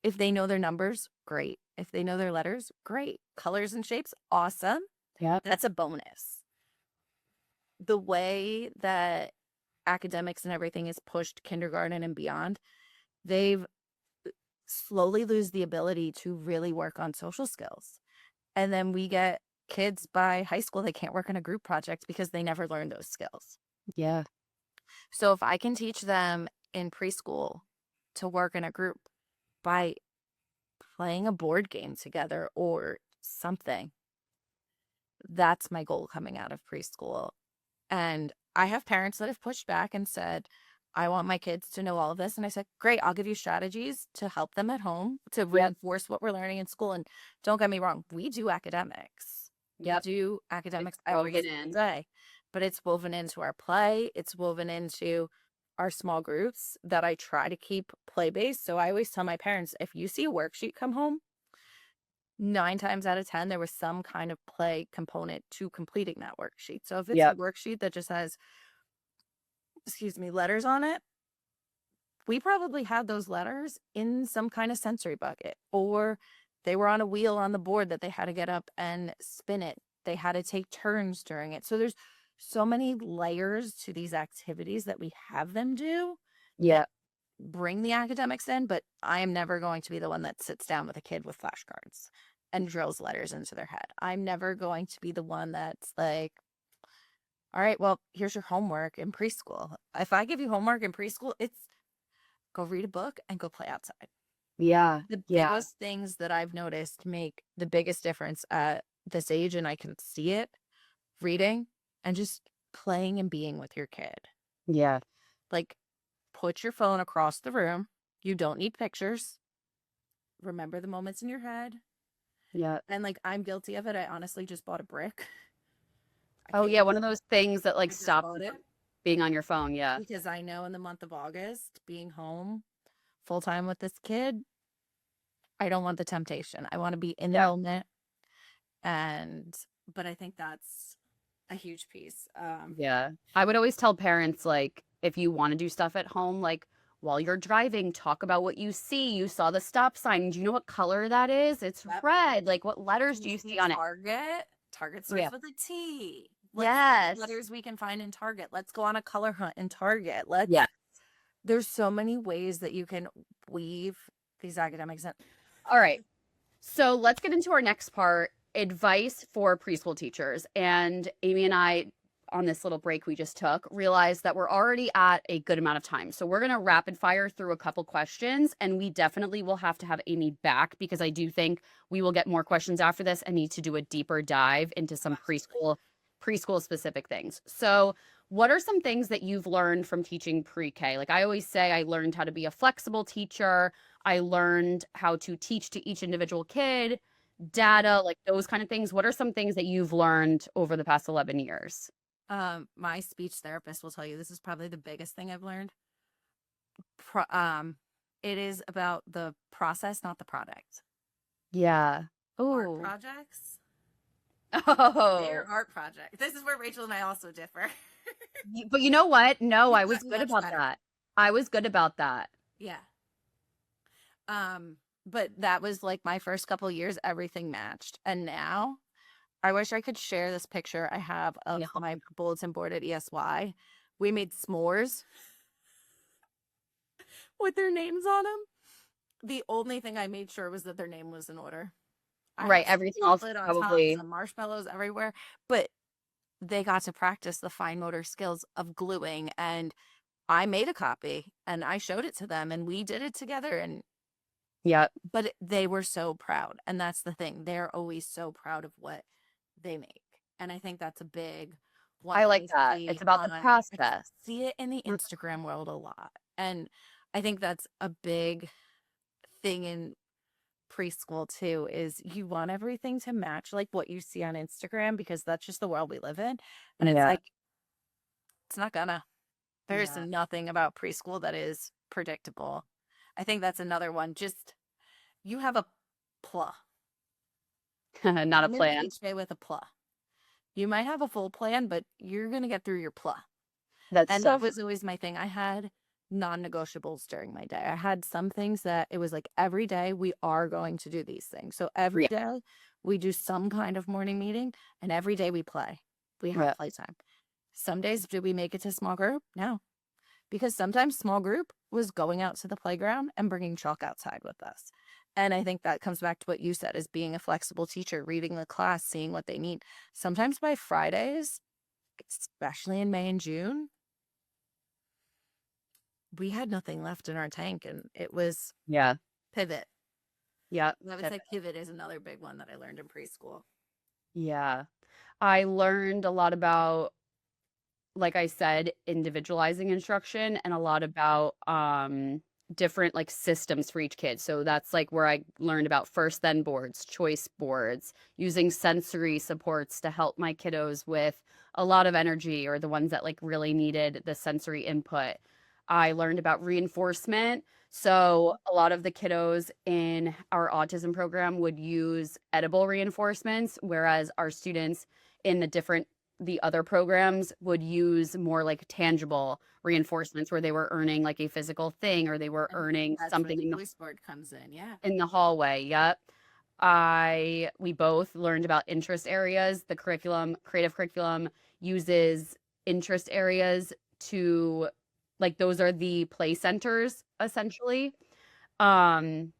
If they know their numbers, great. If they know their letters, great. Colors and shapes, awesome. Yep. That's a bonus. The way that academics and everything is pushed kindergarten and beyond, they've slowly lose the ability to really work on social skills. And then we get kids by high school, they can't work on a group project because they never learned those skills. Yeah. So if I can teach them in preschool to work in a group by playing a board game together or something, that's my goal coming out of preschool. And I have parents that have pushed back and said, I want my kids to know all of this. And I said, great, I'll give you strategies to help them at home to Yep. reinforce what we're learning in school. And don't get me wrong, we do academics. Yep. We do academics It's every woven single in. day, but it's woven into our play. It's woven into our small groups that I try to keep play based. So I always tell my parents, if you see a worksheet come home, 9 times out of 10, there was some kind of play component to completing that worksheet. So if it's a Yep. worksheet that just has, letters on it, we probably had those letters in some kind of sensory bucket, or they were on a wheel on the board that they had to get up and spin it. They had to take turns during it. So there's so many layers to these activities that we have them do that Yeah. bring the academics in, but I am never going to be the one that sits down with a kid with flashcards and drills letters into their head. I'm never going to be the one that's like, all right, well, here's your homework in preschool. If I give you homework in preschool, it's go read a book and go play outside. Yeah. The Yeah. biggest things that I've noticed make the biggest difference at this age, and I can see it, reading and just playing and being with your kid. Yeah. Like, put your phone across the room. You don't need pictures. Remember the moments in your head. Yeah. And like, I'm guilty of it. I honestly just bought a brick. I Oh can't yeah, even, one of those things that I like just stops bought you it from being on your phone. Yeah. because I know in the month of August, being home full time with this kid, I don't want the temptation. I want to be in the Yeah. moment. And, but I think that's a huge piece. Yeah. I would always tell parents, like, if you want to do stuff at home, like while you're driving, talk about what you see. You saw the stop sign. Do you know what color that is? It's Yep. red. Like, what Do letters do you you see see on it? Target? Target Yeah. starts with a T. Let's see what Yes. letters we can find in Target. Let's go on a color hunt in Target. Yeah. There's so many ways that you can weave these academics in. All right. So let's get into our next part, advice for preschool teachers. And Amy and I, on this little break we just took, realized that we're already at a good amount of time. So we're going to rapid fire through a couple questions, and we definitely will have to have Amy back because I do think we will get more questions after this and need to do a deeper dive into some preschool specific things. So what are some things that you've learned from teaching pre-K? Like I always say, I learned how to be a flexible teacher. I learned how to teach to each individual kid, data, like those kind of things. What are some things that you've learned over the past 11 years? My speech therapist will tell you this is probably the biggest thing I've learned. It is about the process, not the product. Yeah. Art Oh. projects. Oh. They're art projects. This is where Rachel and I also differ. But you know what? No, I You've was gotten good much about better. that. I was good about that. Yeah. But that was like my first couple years, everything matched. And now I wish I could share this picture I have of Yeah. my bulletin board at ESY. We made s'mores with their names on them. The only thing I made sure was that their name was in order. I Right. had some Everything else chocolate on top, probably. some marshmallows everywhere, but they got to practice the fine motor skills of gluing. And I made a copy and I showed it to them and we did it together. And Yeah. but they were so proud. And that's the thing. They're always so proud of what they make. And I think that's a big one I that like I that. see It's about the on I process. see it in the Instagram world a lot. And I think that's a big thing in preschool too, is you want everything to match like what you see on Instagram because that's just the world we live in. And it's Yeah. like it's not gonna. There's Yeah. nothing about preschool that is predictable. I think that's another one. Just you have a PLA. Not a Come into plan. each day with a PLA. You might have a full plan, but you're gonna get through your PLA. That's And so that was always my thing. I had non-negotiables during my day. I had some things that it was like every day we are going to do these things. So every yeah. day we do some kind of morning meeting and every day we play. We have Yeah. playtime. Some days do we make it to small group? No. because sometimes small group was going out to the playground and bringing chalk outside with us. And I think that comes back to what you said, as being a flexible teacher, reading the class, seeing what they need. Sometimes by Fridays, especially in May and June, we had nothing left in our tank, and it was Yeah. pivot. Yeah. I would say pivot is another big one that I learned in preschool. Yeah. I learned a lot about, like I said, individualizing instruction and a lot about different like systems for each kid. So that's like where I learned about first then boards, choice boards, using sensory supports to help my kiddos with a lot of energy or the ones that like really needed the sensory input. I learned about reinforcement. So a lot of the kiddos in our autism program would use edible reinforcements, whereas our students in the other programs would use more like tangible reinforcements where they were earning like a physical thing or they were And earning that's where something the choice board comes in. Yeah. in the hallway. Yep. We both learned about interest areas. The curriculum, creative curriculum uses interest areas to like those are the play centers essentially. Um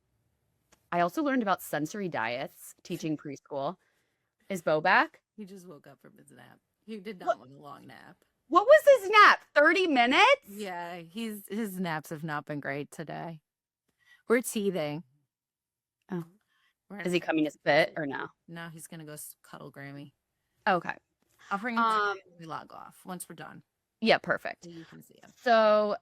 I also learned about sensory diets teaching preschool. Is Bo back? He just woke up from his nap. He did What not want a long nap. what was his nap? 30 minutes? Yeah, his naps have not been great today. We're teething. Oh. We're Is he coming to spit or no? No, he's gonna go cuddle Grammy. Okay. I'll bring him back when we log off once we're done. Yeah, perfect. So you can see him. So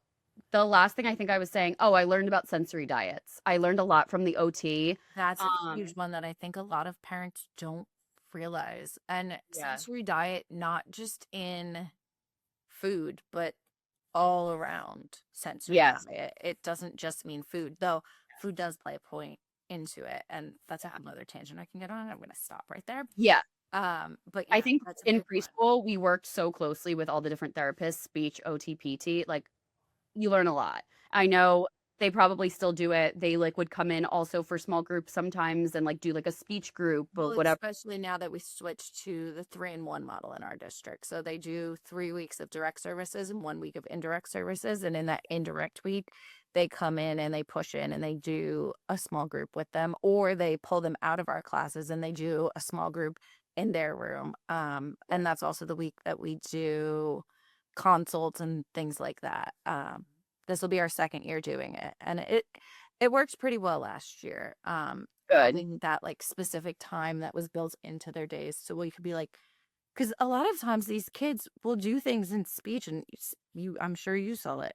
the last thing I think I was saying, oh, I learned about sensory diets. I learned a lot from the OT. That's a huge one that I think a lot of parents don't realize. And Yeah. sensory diet, not just in food, but all around sensory Yes. diet. It doesn't just mean food, though food does play a point into it. And that's a whole other tangent I can get on. I'm going to stop right there. Yeah. But I yeah, think that's a in big one. preschool, we worked so closely with all the different therapists, speech, OT, PT. Like, you learn a lot. I know they probably still do it. They like would come in also for small groups sometimes and like do like a speech group or Well, whatever. especially now that we switched to the 3-in-1 model in our district. So they do 3 weeks of direct services and 1 week of indirect services. And in that indirect week, they come in and they push in and they do a small group with them, or they pull them out of our classes and they do a small group in their room. And that's also the week that we do consults and things like that. This will be our second year doing it, and it worked pretty well last year. Good. Having that like specific time that was built into their days, so we could be like, because a lot of times these kids will do things in speech, and I'm sure you saw it.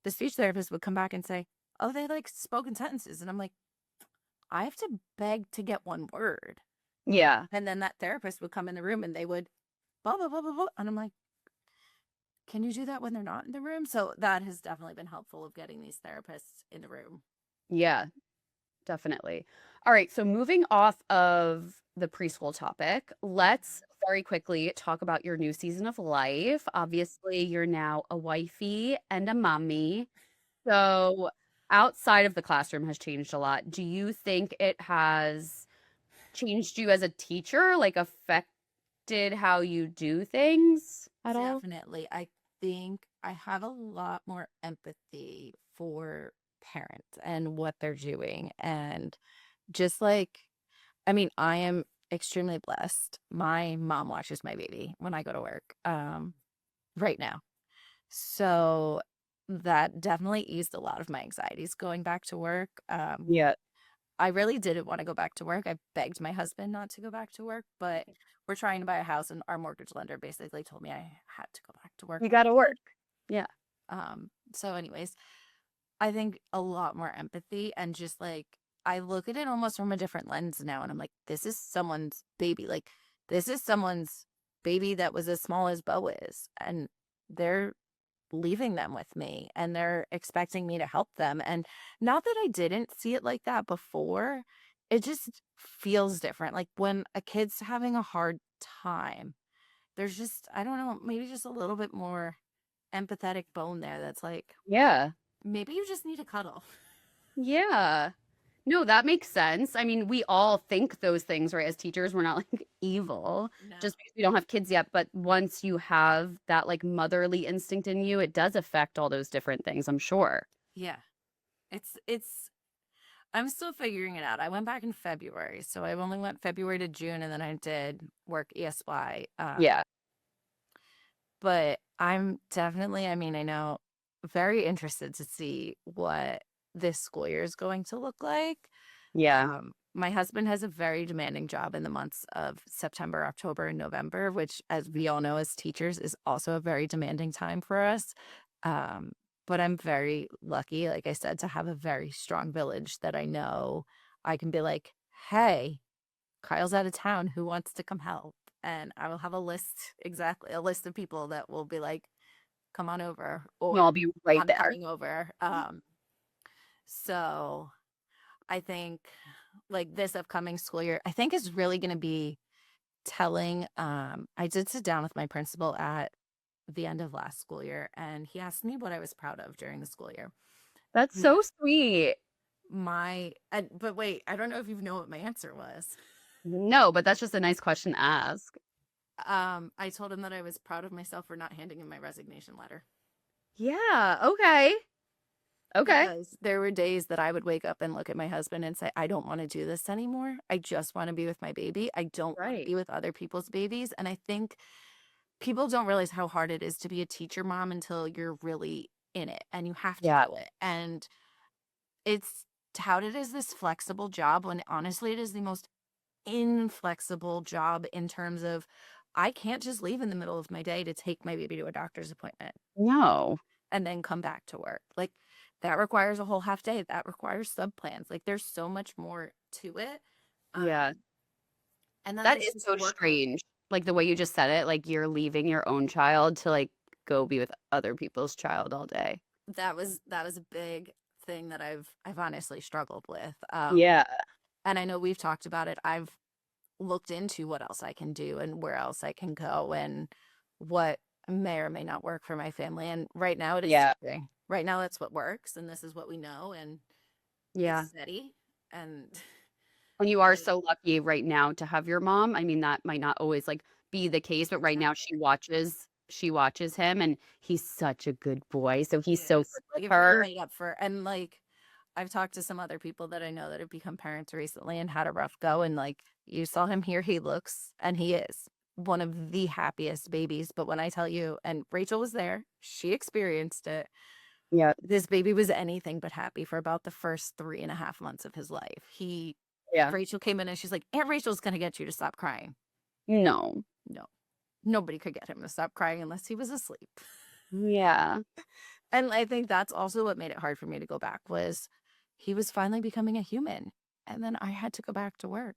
The speech therapist would come back and say, "Oh, they like spoken sentences," and I'm like, I have to beg to get one word, Yeah. and then that therapist would come in the room and they would blah blah blah blah blah, and I'm like, can you do that when they're not in the room? So that has definitely been helpful of getting these therapists in the room. Yeah, definitely. All right. So moving off of the preschool topic, let's very quickly talk about your new season of life. Obviously, you're now a wifey and a mommy. So outside of the classroom has changed a lot. Do you think it has changed you as a teacher, like affected how you do things at all? Definitely. I think I have a lot more empathy for parents and what they're doing. And just like, I mean, I am extremely blessed. My mom watches my baby when I go to work right now. So that definitely eased a lot of my anxieties going back to work. Yeah. I really didn't want to go back to work. I begged my husband not to go back to work, but we're trying to buy a house, and our mortgage lender basically told me I had to go back to work. You got to work. Yeah. So anyways, I think a lot more empathy, and just like I look at it almost from a different lens now, and I'm like, this is someone's baby. Like, this is someone's baby that was as small as Bo is, and they're leaving them with me and they're expecting me to help them. And not that I didn't see it like that before, it just feels different. Like when a kid's having a hard time, there's just, I don't know, maybe just a little bit more empathetic bone there that's like, Yeah. maybe you just need a cuddle. Yeah. No, that makes sense. I mean, we all think those things, right? As teachers, we're not like evil No. just because we don't have kids yet. But once you have that like motherly instinct in you, it does affect all those different things, I'm sure. Yeah. It's I'm still figuring it out. I went back in February, so I only went February to June, and then I did work ESY. Yeah. But I'm definitely, I mean, I know, very interested to see what this school year is going to look like. Yeah. My husband has a very demanding job in the months of September, October, and November, which, as we all know as teachers, is also a very demanding time for us. Um, but I'm very lucky, like I said, to have a very strong village that I know I can be like, hey, Kyle's out of town. Who wants to come help? And I will have a list, exactly a list of people that will be like, come on over, We'll all or be right I'm there. coming over. So I think like this upcoming school year, I think is really going to be telling. I did sit down with my principal at the end of last school year, and he asked me what I was proud of during the school year. That's Mm. so sweet. But wait, I don't know if you know what my answer was. No, but that's just a nice question to ask. I told him that I was proud of myself for not handing in my resignation letter. Yeah. Okay. Okay. Because there were days that I would wake up and look at my husband and say, I don't want to do this anymore. I just want to be with my baby. I don't want to Right. be with other people's babies. And I think people don't realize how hard it is to be a teacher mom until you're really in it and you have to Yeah. do it. And it's touted as this flexible job when honestly it is the most inflexible job in terms of I can't just leave in the middle of my day to take my baby to a doctor's appointment No. and then come back to work. Like that requires a whole half day. That requires sub plans. Like there's so much more to it. Yeah. And then That there's is just so work. strange. Like the way you just said it, like you're leaving your own child to like go be with other people's child all day. That was a big thing that I've honestly struggled with. Yeah. And I know we've talked about it. I've looked into what else I can do and where else I can go and what may or may not work for my family. And right now it is Yeah. teaching. Right now that's what works and this is what we know and it's Yeah. steady and And you are I so lucky right now to have your mom. I mean, that might not always like be the case, but right now she watches him and he's such a good boy. So he he's so is. good with Give her a her. leg up for and like I've talked to some other people that I know that have become parents recently and had a rough go and like you saw him here, he looks and he is one of the happiest babies. But when I tell you, and Rachel was there, she experienced it. Yeah. This baby was anything but happy for about the first 3.5 months of his life. Yeah. Rachel came in and she's like, Aunt Rachel's gonna get you to stop crying. No. No, nobody could get him to stop crying unless he was asleep. Yeah. And I think that's also what made it hard for me to go back was he was finally becoming a human. And then I had to go back to work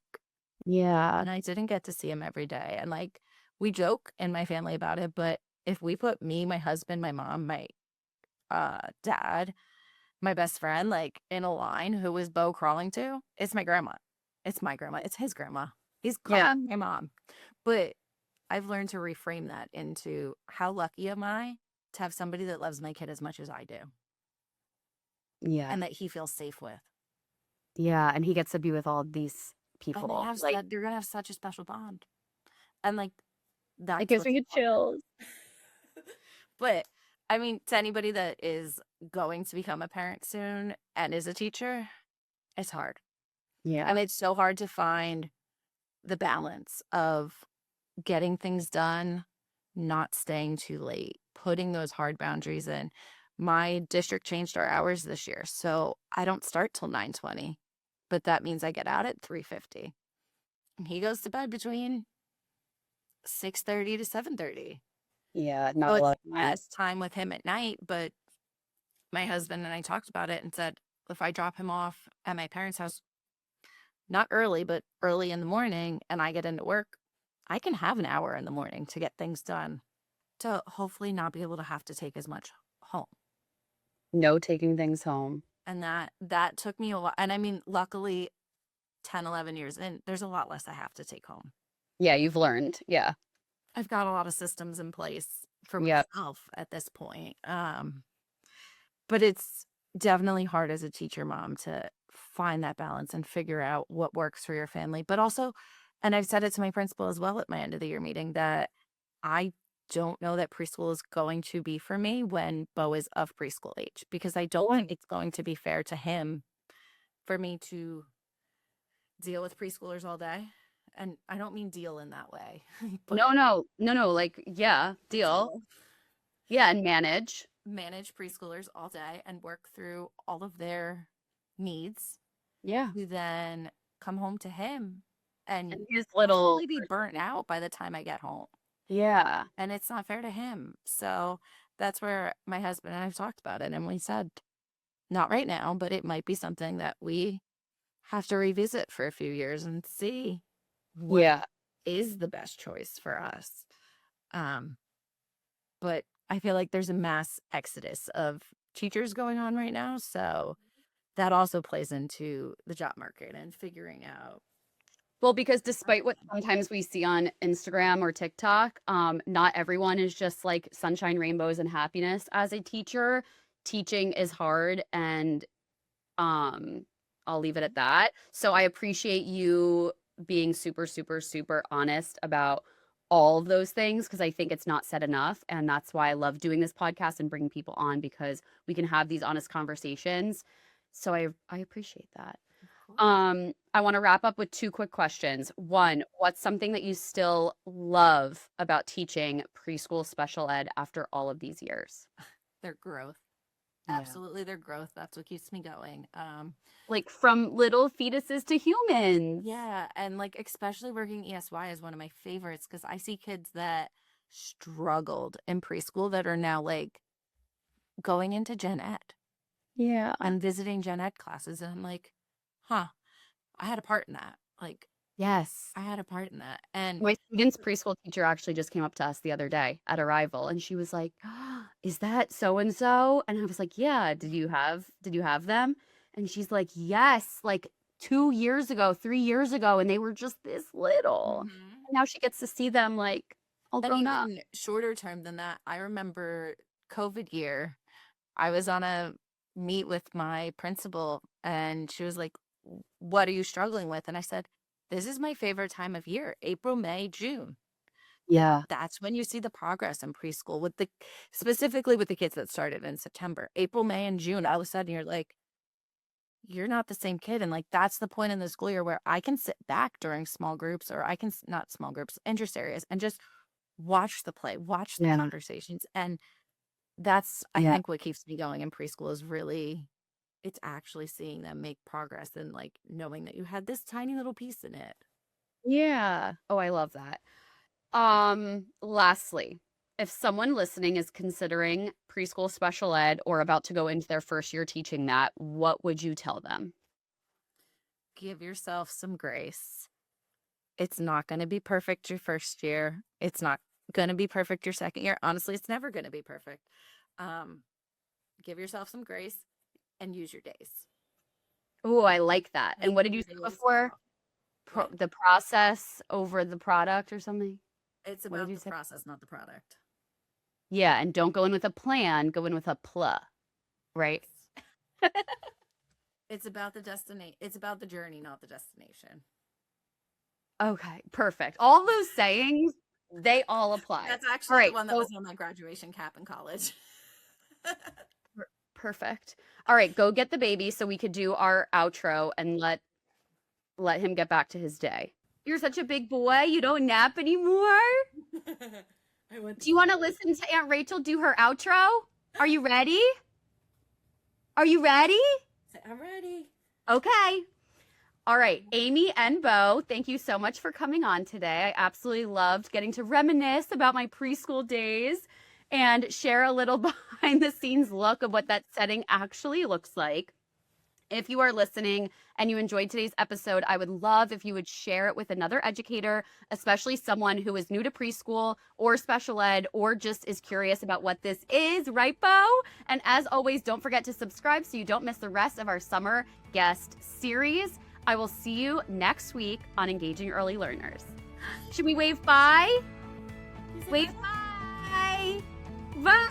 Yeah. and I didn't get to see him every day. And like we joke in my family about it, but if we put me, my husband, my mom, my dad, my best friend, like in a line who was Bo crawling to, it's my grandma. It's my grandma. It's his grandma. He's Yeah. calling my mom. But I've learned to reframe that into how lucky am I to have somebody that loves my kid as much as I do Yeah. and that he feels safe with. Yeah. And he gets to be with all these And they people. have Like they're gonna have such a special bond. And like it that's gives what's me important. chills. But I mean, to anybody that is going to become a parent soon and is a teacher, it's hard. Yeah. And it's so hard to find the balance of getting things done, not staying too late, putting those hard boundaries in. My district changed our hours this year, so I don't start till 9:20, but that means I get out at 3:50. And he goes to bed between 6:30 to 7:30. Yeah. So Not a it's lot of time. less time with him at night, but my husband and I talked about it and said, if I drop him off at my parents' house, not early, but early in the morning, and I get into work, I can have an hour in the morning to get things done to hopefully not be able to have to take as much home. No taking things home. And that took me a while. And I mean, luckily 10, 11 years in, there's a lot less I have to take home. Yeah. You've learned. Yeah. I've got a lot of systems in place for Yeah. myself at this point. But it's definitely hard as a teacher mom to find that balance and figure out what works for your family. But also, and I've said it to my principal as well at my end of the year meeting, that I don't know that preschool is going to be for me when Bo is of preschool age, because I don't think it's going to be fair to him for me to deal with preschoolers all day. And I don't mean deal in that way, but No. Like, yeah, deal. deal. Yeah, and Manage preschoolers all day and work through all of their needs, Yeah. to then come home to him and And his little, probably be burnt out by the time I get home. yeah. And it's not fair to him. So that's where my husband and I've talked about it. And we said, not right now, but it might be something that we have to revisit for a few years and see what Yeah. is the best choice for us. But I feel like there's a mass exodus of teachers going on right now. So that also plays into the job market and figuring out. Well, because despite what sometimes we see on Instagram or TikTok, not everyone is just like sunshine, rainbows, and happiness as a teacher. Teaching is hard, and I'll leave it at that. So I appreciate you being super, super, super honest about all of those things, because I think it's not said enough. And that's why I love doing this podcast and bringing people on, because we can have these honest conversations. So I appreciate that. I want to wrap up with two quick questions. One, what's something that you still love about teaching preschool special ed after all of these years? Their growth. Yeah. Absolutely, their growth. That's what keeps me going. Like from little fetuses to humans. Yeah, and like especially working ESY is one of my favorites, because I see kids that struggled in preschool that are now like going into Gen Ed Yeah. and visiting Gen Ed classes, and I'm like, huh, I had a part in that. Like, Yes. I had a part in that. And My student's preschool teacher actually just came up to us the other day at Arrival, and she was like, "Is that so and so?" And I was like, "Yeah, did you have them?" And she's like, "Yes, like 2 years ago, 3 years ago, and they were just this little." Mhm. And now she gets to see them like all And grown up. even shorter term than that, I remember COVID year, I was on a meet with my principal, and she was like, "What are you struggling with?" And I said, "This is my favorite time of year, April, May, June. Yeah. That's when you see the progress in preschool, with specifically with the kids that started in September. April, May, and June, all of a sudden you're like, you're not the same kid. And like, that's the point in the school year where I can sit back during small groups, or I can, not small groups, interest areas, and just watch the play, watch the Yeah. conversations. And that's, I Yeah. think, what keeps me going in preschool is really, it's actually seeing them make progress and like knowing that you had this tiny little piece in it. Yeah. Oh, I love that. Lastly, if someone listening is considering preschool special ed or about to go into their first year teaching that, what would you tell them? Give yourself some grace. It's not going to be perfect your first year. It's not going to be perfect your second year. Honestly, it's never going to be perfect. Give yourself some grace and use your days. Oh, I like that. And Take what did you your say days before? off. What? The process over the product or something? It's What did about you the say? process, not the product. Yeah, and don't go in with a plan, go in with a pla, right? It's about the destination. It's about the journey, not the destination. Okay, perfect. All those sayings, they all apply. That's All actually the right, one that so was on my graduation cap in college. perfect. All right, go get the baby so we could do our outro and let him get back to his day. You're such a big boy. You don't nap anymore. Do you want to listen to Aunt Rachel do her outro? Are you ready? Are you ready? I'm ready. Okay. All right, Amy and Bo, thank you so much for coming on today. I absolutely loved getting to reminisce about my preschool days and share a little behind the scenes look of what that setting actually looks like. If you are listening and you enjoyed today's episode, I would love if you would share it with another educator, especially someone who is new to preschool or special ed or just is curious about what this is, right, Bo? And as always, don't forget to subscribe so you don't miss the rest of our summer guest series. I will see you next week on Engaging Early Learners. Should we wave bye? Wave bye. Bye.